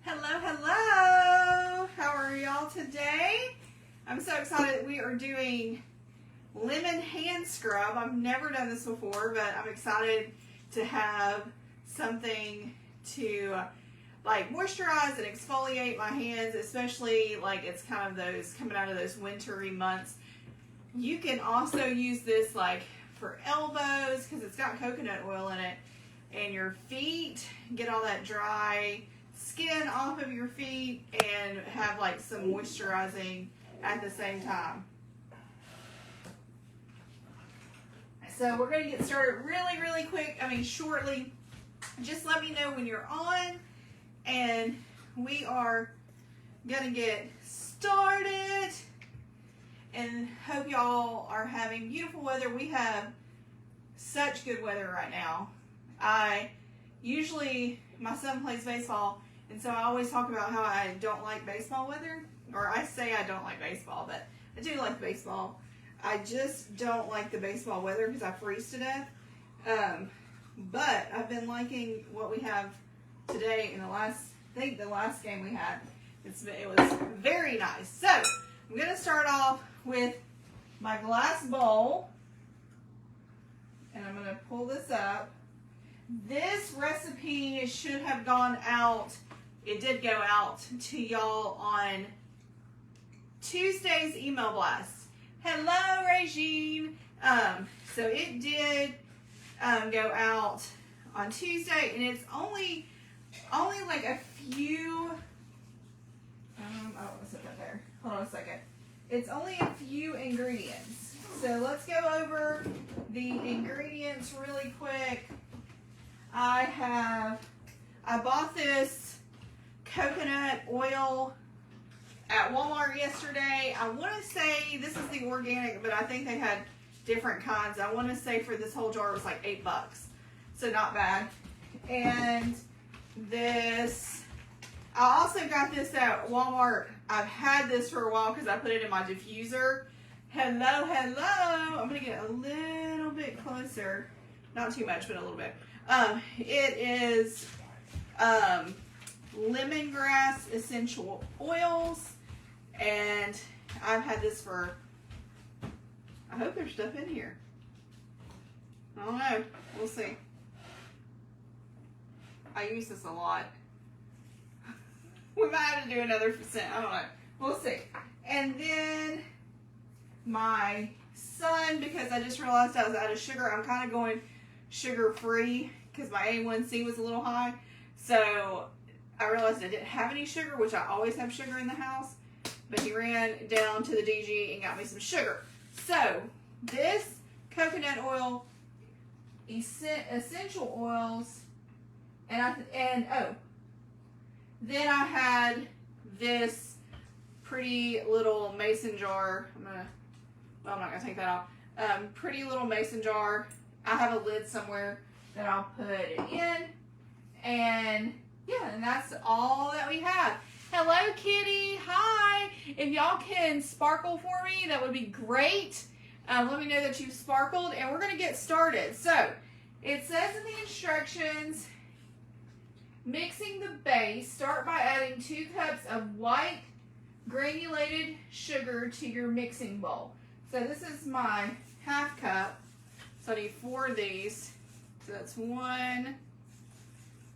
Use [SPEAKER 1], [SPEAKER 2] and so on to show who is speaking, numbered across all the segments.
[SPEAKER 1] Hello, hello! How are y'all today? I'm so excited we are doing lemon hand scrub. I've never done this before, but I'm excited to have something to like moisturize and exfoliate my hands, especially like it's kind of those coming out of those wintry months. You can also use this like for elbows because it's got coconut oil in it, and your feet, get all that dry skin off of your feet and have like some moisturizing at the same time. So we're going to get started really quick. Shortly. Just let me know when you're on and we are going to get started, and hope y'all are having beautiful weather. We have such good weather right now. My son plays baseball, and so I always talk about how I don't like baseball weather, or I say I don't like baseball, but I do like baseball. I just don't like the baseball weather because I freeze to death. But I've been liking what we have today in the last game we had. It was very nice. So I'm going to start off with my glass bowl, and I'm going to pull this up. This recipe should have gone out. It did go out to y'all on Tuesday's email blast. Hello, Regine. So it did go out on Tuesday, and it's only like a few. What's it there? Hold on a second. It's only a few ingredients. So let's go over the ingredients really quick. I bought this coconut oil at Walmart yesterday. I want to say this is the organic, but I think they had different kinds. I want to say for this whole jar it was like $8, so not bad. And this, I also got this at Walmart. I've had this for a while because I put it in my diffuser. Hello. I'm going to get a little bit closer. Not too much, but a little bit. It is lemongrass essential oils, and I've had this for, I hope there's stuff in here. I don't know. We'll see. I use this a lot. We might have to do another percent. I don't know. We'll see. And then my son, because I just realized I was out of sugar, I'm kind of going sugar-free because my A1C was a little high. So I realized I didn't have any sugar, which I always have sugar in the house. But he ran down to the DG and got me some sugar. So this coconut oil, essential oils, then I had this pretty little mason jar. I'm not gonna take that off. Pretty little mason jar. I have a lid somewhere that I'll put it in, and yeah, and that's all that we have. Hello, Kitty. Hi. If y'all can sparkle for me, that would be great. Let me know that you've sparkled, and we're going to get started. So, it says in the instructions, mixing the base, start by adding 2 cups of white granulated sugar to your mixing bowl. So, this is my half cup. So, I need 4 of these. So, that's 1.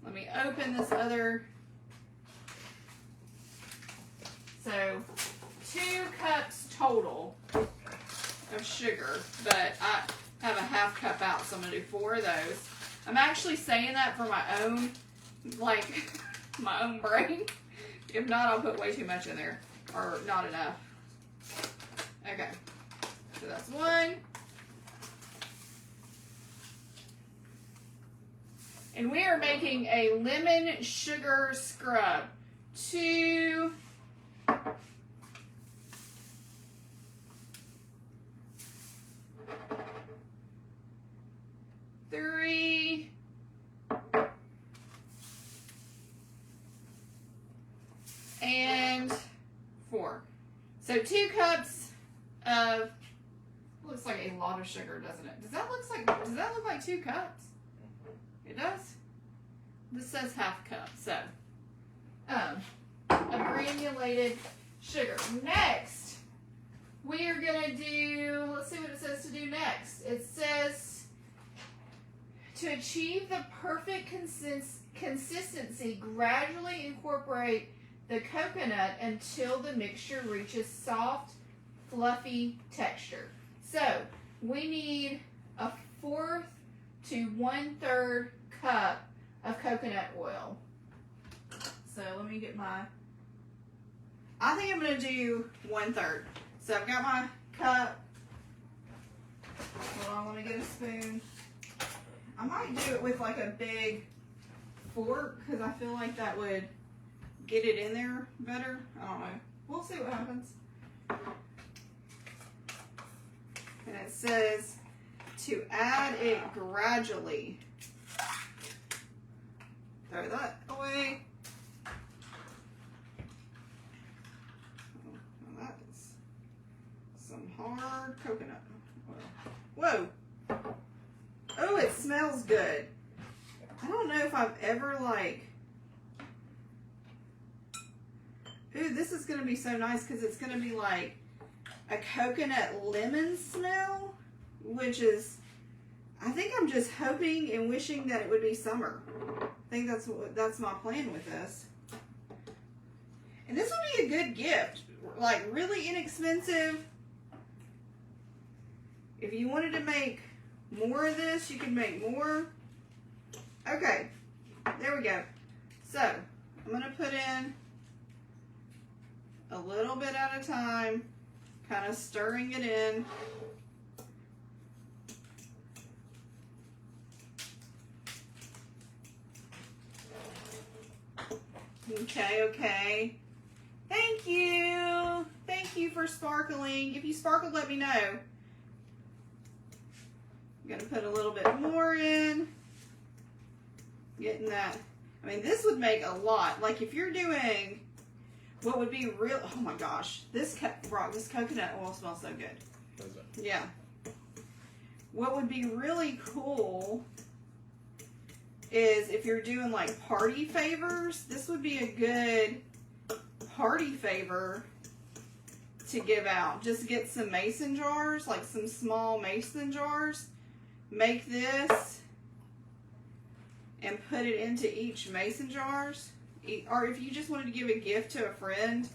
[SPEAKER 1] Let me open this other. So 2 cups total of sugar, but I have a half cup out, so I'm going to do 4 of those. I'm actually saying that for my own, my own brain. If not, I'll put way too much in there, or not enough. Okay, so that's 1. And we are making a lemon sugar scrub. 2. 3. And 4. So 2 cups of, looks like a lot of sugar, doesn't it? Does that look like 2 cups? It does? This says half cup, so of granulated sugar. Next, we are going to do, let's see what it says to do next. It says to achieve the perfect consistency, gradually incorporate the coconut until the mixture reaches soft, fluffy texture. So we need a 1/4 to 1/3 cup of coconut oil. So let me get my, I think I'm going to do 1/3. So I've got my cup. Hold on, let me get a spoon. I might do it with like a big fork because I feel like that would get it in there better. I don't know. We'll see what happens. And it says to add it gradually. Throw that away. Oh, that is some hard coconut oil. Whoa. Oh, it smells good. I don't know if I've ever like, ooh, this is going to be so nice because it's going to be like a coconut lemon smell, which is, I think I'm just hoping and wishing that it would be summer. I think that's my plan with this. And this would be a good gift, like really inexpensive. If you wanted to make more of this, you could make more. Okay, there we go. So I'm going to put in a little bit at a time, kind of stirring it in. Okay, okay. Thank you. Thank you for sparkling. If you sparkled, let me know. I'm going to put a little bit more in. Getting that. I mean, this would make a lot. Like if you're doing what would be real, oh my gosh, this coconut oil smells so good.
[SPEAKER 2] Does it?
[SPEAKER 1] Yeah. What would be really cool is if you're doing like party favors, this would be a good party favor to give out. Just get some mason jars, like some small mason jars. Make this and put it into each mason jars. Or if you just wanted to give a gift to a friend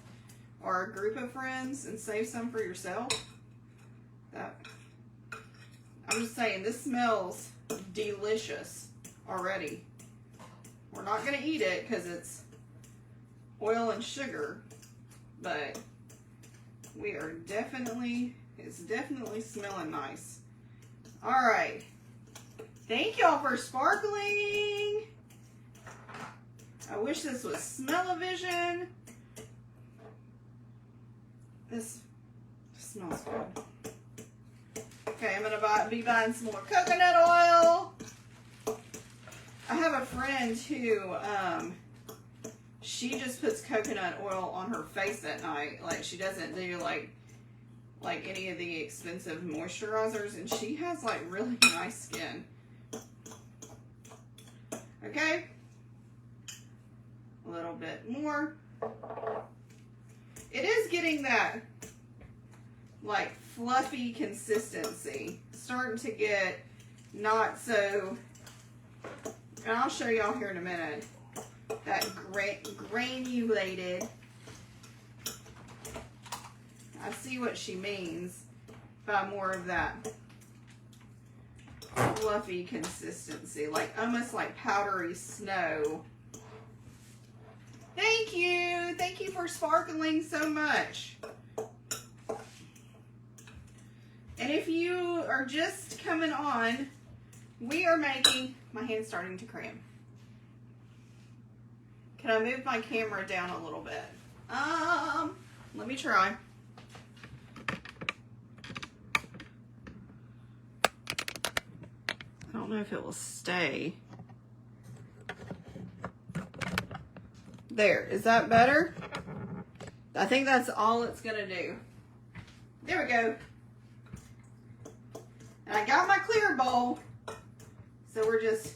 [SPEAKER 1] or a group of friends and save some for yourself. I'm just saying, this smells delicious already. We're not going to eat it because it's oil and sugar, but we are definitely, it's definitely smelling nice. All right. Thank y'all for sparkling. I wish this was smell-o-vision. This smells good. Okay, I'm gonna be buying some more coconut oil. I have a friend who, she just puts coconut oil on her face at night. Like she doesn't do like any of the expensive moisturizers, and she has like really nice skin. Okay. A little bit more. It is getting that like fluffy consistency. Starting to get not so, and I'll show y'all here in a minute, that granulated. I see what she means by more of that fluffy consistency, like almost like powdery snow. Thank you. Thank you for sparkling so much. And if you are just coming on, we are making, my hand's starting to cramp. Can I move my camera down a little bit? Let me try. I don't know if it will stay. There, is that better? I think that's all it's gonna do. There we go. And I got my clear bowl. So we're just,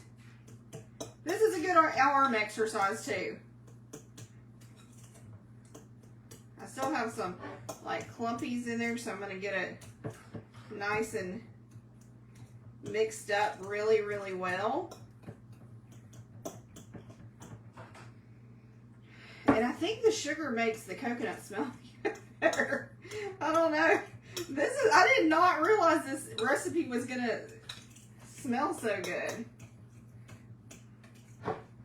[SPEAKER 1] this is a good arm exercise too. I still have some like clumpies in there, so I'm going to get it nice and mixed up really, really well. And I think the sugar makes the coconut smell better. I don't know. I did not realize this recipe was going to smell so good.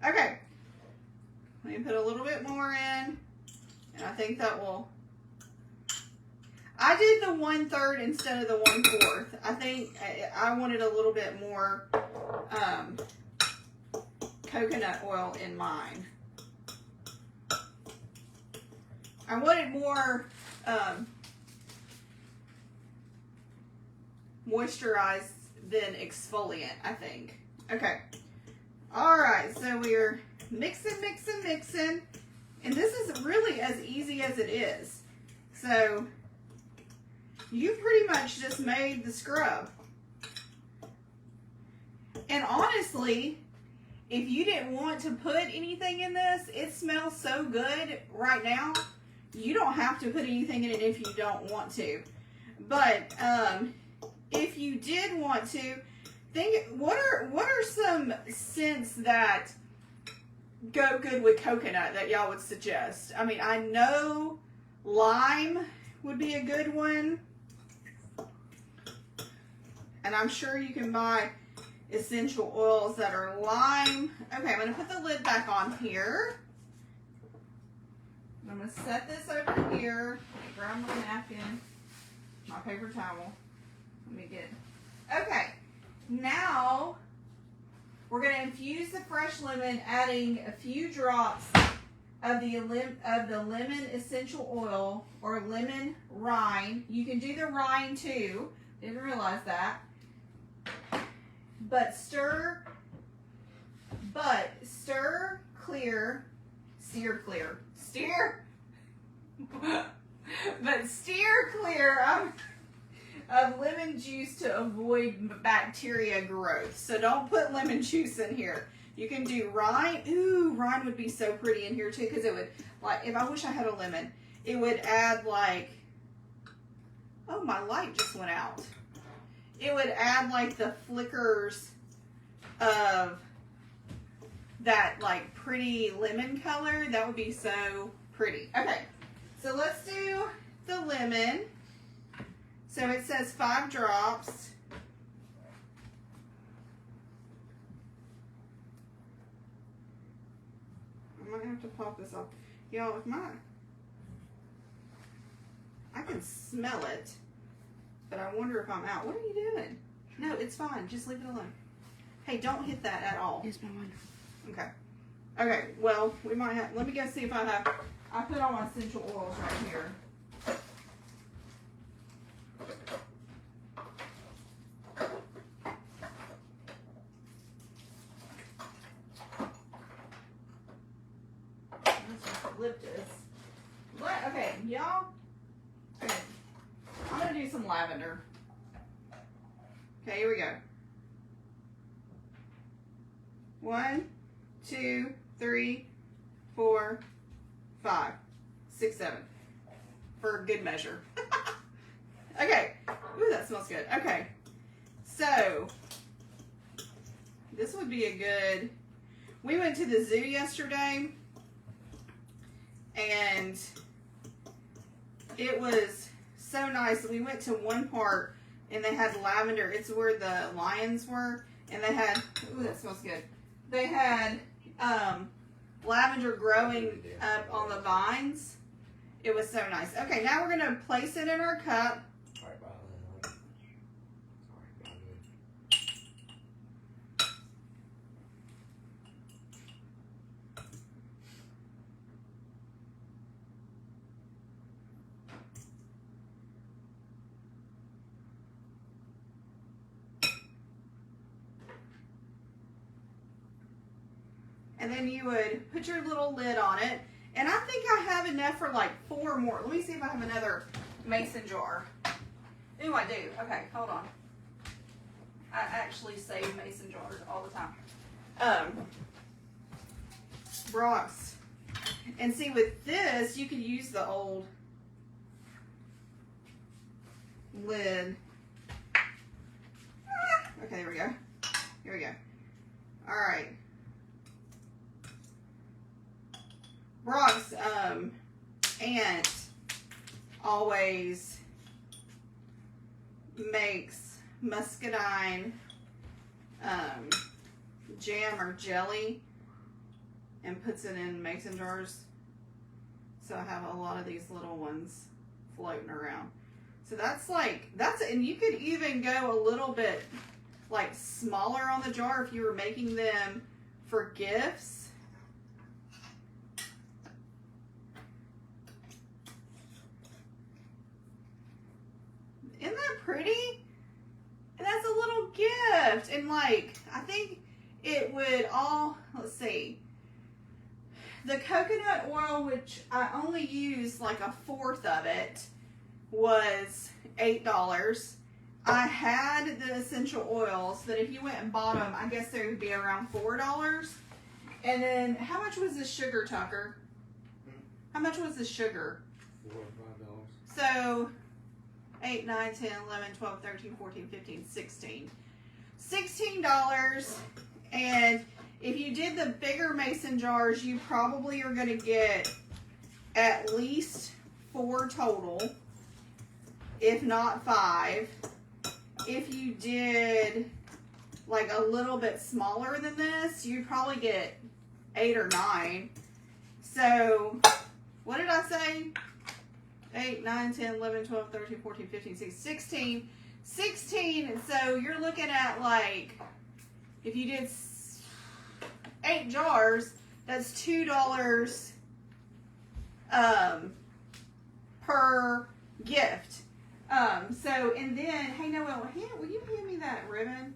[SPEAKER 1] Okay. Let me put a little bit more in. And I think that will... I did the 1/3 instead of the 1/4. I think I wanted a little bit more coconut oil in mine. I wanted more moisturized than exfoliant, I think. Okay. All right, so we're mixing. And this is really as easy as it is. So you pretty much just made the scrub. And honestly, if you didn't want to put anything in this, it smells so good right now. You don't have to put anything in it if you don't want to. But if you did want to, think what are some scents that go good with coconut that y'all would suggest? I mean, I know lime would be a good one. And I'm sure you can buy essential oils that are lime. Okay, I'm going to put the lid back on here. I'm going to set this over here. Grab my napkin, my paper towel. Let me get... Okay, now we're going to infuse the fresh lemon, adding a few drops of the lemon essential oil or lemon rind. You can do the rind too. Didn't realize that. But steer clear. But steer clear of lemon juice to avoid bacteria growth. So don't put lemon juice in here. You can do rind. Ooh, rind would be so pretty in here too, because it would, like, if I wish I had a lemon, it would add like, oh, my light just went out. It would add like the flickers of that like pretty lemon color. That would be so pretty. Okay, so let's do the lemon. So it says 5 drops. I might have to pop this off. Y'all, if I can smell it, but I wonder if I'm out. What are you doing? No, it's fine. Just leave it alone. Hey, don't hit that at all.
[SPEAKER 2] Yes, Mama.
[SPEAKER 1] Okay. Okay, well, we might have, let me go see if I have, I put all my essential oils right here. Okay, y'all. Okay, I'm gonna do some lavender. Okay, here we go. 1, 2, 3, 4, 5, 6, 7. For good measure. Okay. Ooh, that smells good. Okay. So, this would be a good... We went to the zoo yesterday, and it was so nice. We went to one part, and they had lavender. It's where the lions were, and they had... Ooh, that smells good. They had lavender growing up on the vines. It was so nice. Okay, now we're going to place it in our cup. And then you would put your little lid on it. And I think I have enough for like 4 more. Let me see if I have another mason jar. Ooh, I do. Okay, hold on. I actually save mason jars all the time. Brox. And see, with this, you could use the old lid. Okay, there we go. Here we go. All right. Brock's aunt always makes muscadine jam or jelly and puts it in mason jars. So I have a lot of these little ones floating around. So and you could even go a little bit like smaller on the jar if you were making them for gifts. Isn't that pretty? And that's a little gift. And like, I think it would all, let's see. The coconut oil, which I only used like a fourth of it, was $8. I had the essential oils that if you went and bought them, I guess they would be around $4. And then, how much was the sugar, Tucker? How much was the sugar?
[SPEAKER 2] $4 or $5.
[SPEAKER 1] So, 8, 9, 10, 11, 12, 13, 14, 15, 16. $16. And if you did the bigger mason jars, you probably are going to get at least 4 total, if not 5. If you did like a little bit smaller than this, you'd probably get 8 or 9. So, what did I say? 8, 9, 10, 11, 12, 13, 14, 15, 16. 16. So, you're looking at like, if you did 8 jars, that's $2 per gift. So, and then, hey Noel, will you hand me that ribbon?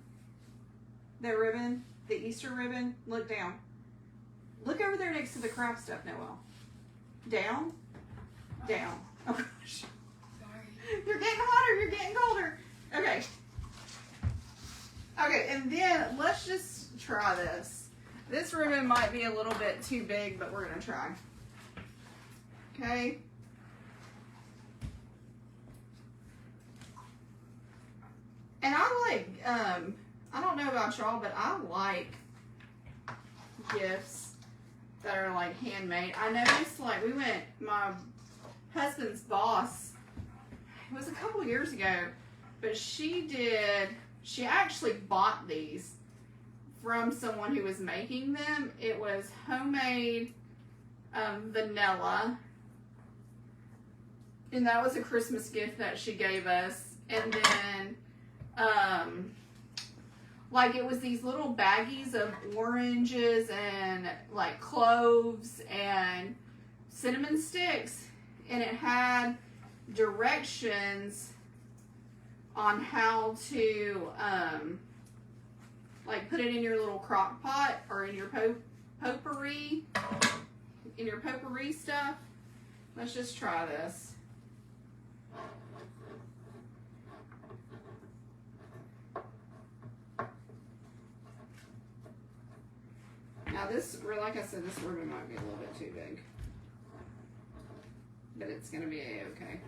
[SPEAKER 1] That ribbon, the Easter ribbon? Look down. Look over there next to the craft stuff, Noel. Down? Down. Oh gosh. Sorry. You're getting hotter, you're getting colder. Okay. Okay, and then let's just try this. This ribbon might be a little bit too big, but we're going to try. Okay. And I like, I don't know about y'all, but I like gifts that are like handmade. I noticed like my husband's boss, it was a couple years ago, but she actually bought these from someone who was making them. It was homemade vanilla. And that was a Christmas gift that she gave us. And then, like it was these little baggies of oranges and like cloves and cinnamon sticks. And it had directions on how to, like put it in your little crock pot or in your potpourri stuff. Let's just try this. Now this, like I said, this ribbon might be a little bit too big, but it's going to be a-okay.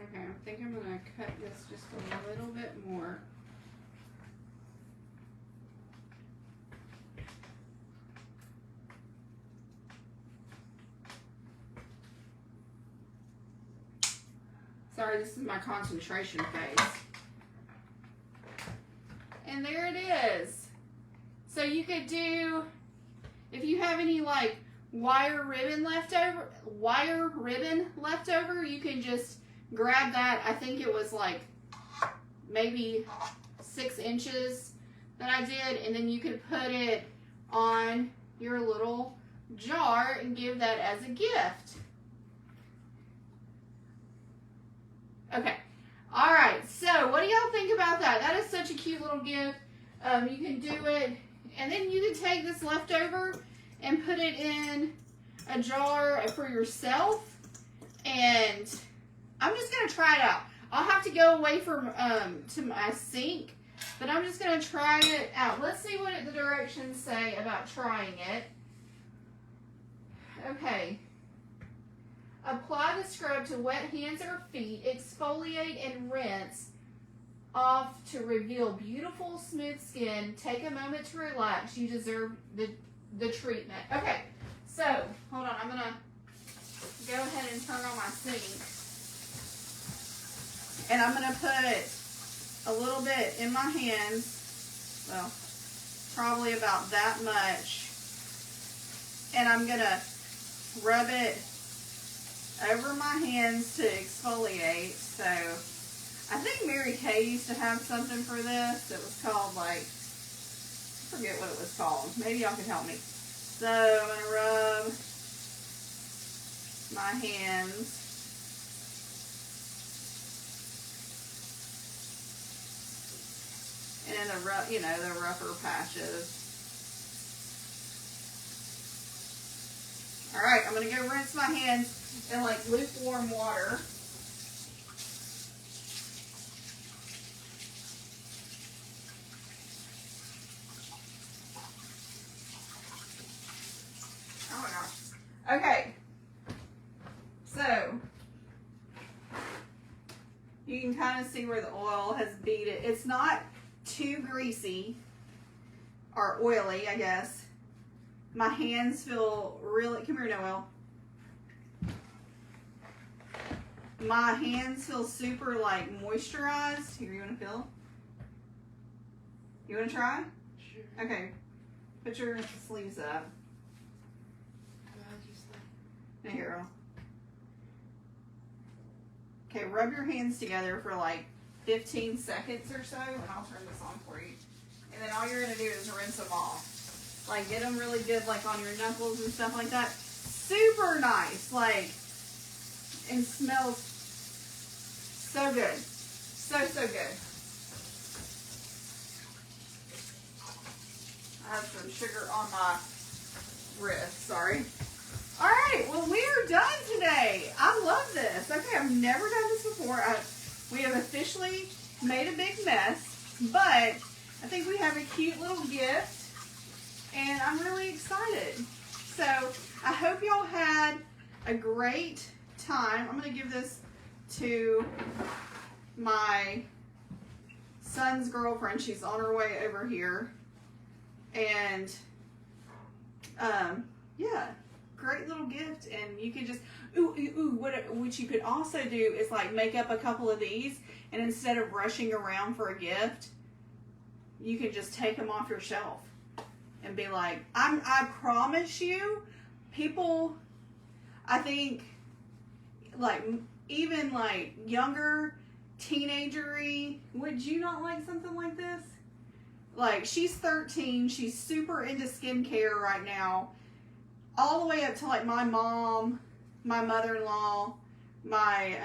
[SPEAKER 1] Okay, I think I'm going to cut this just a little bit more. Sorry, this is my concentration phase. And there it is. So you could do, if you have any like wire ribbon left over, you can just grab that. I think it was like maybe 6 inches that I did, and then you could put it on your little jar and give that as a gift. Okay. All right. So what do y'all think about that? That is such a cute little gift. You can do it, and then you can take this leftover and put it in a jar for yourself. And I'm just going to try it out. I'll have to go away from to my sink, but I'm just going to try it out. Let's see what the directions say about trying it. Okay. Apply the scrub to wet hands or feet. Exfoliate and rinse off to reveal beautiful, smooth skin. Take a moment to relax. You deserve the treatment. Okay, so hold on. I'm going to go ahead and turn on my sink. And I'm going to put a little bit in my hands. Well, probably about that much. And I'm going to rub it over my hands to exfoliate. So I think Mary Kay used to have something for this. It was called, like, I forget what it was called. Maybe y'all can help me. So I'm going to rub my hands. And then the rough, you know, the rougher patches. All right, I'm going to go rinse my hands in like lukewarm water. Oh my gosh. Okay. So, you can kind of see where the oil has beat it. It's not too greasy or oily, I guess. My hands feel really, come here, Noel. My hands feel super like moisturized. Here, you want to feel? You want to try?
[SPEAKER 2] Sure.
[SPEAKER 1] Okay. Put your sleeves up. Now here, girl. Okay, rub your hands together for like 15 seconds or so, and I'll turn this on for you. And then all you're going to do is rinse them off. Like, get them really good, like, on your knuckles and stuff like that. Super nice, like, and smells so good. So, so good. I have some sugar on my wrist, sorry. All right, well, we are done today. I love this. Okay, I've never done this before. We have officially made a big mess, but I think we have a cute little gift. And I'm really excited. So I hope y'all had a great time. I'm going to give this to my son's girlfriend. She's on her way over here. And yeah, great little gift. And you could just, what you could also do is like make up a couple of these. And instead of rushing around for a gift, you can just take them off your shelf. And be like, I promise you, people, I think, like, even like younger, teenagery, would you not like something like this? Like, she's 13, she's super into skincare right now, all the way up to like my mom, my mother-in-law, my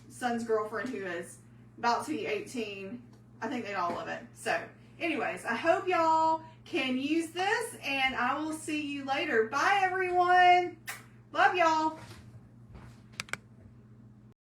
[SPEAKER 1] son's girlfriend who is about to be 18. I think they'd all love it. So, anyways, I hope y'all can use this, and I will see you later. Bye, everyone. Love y'all.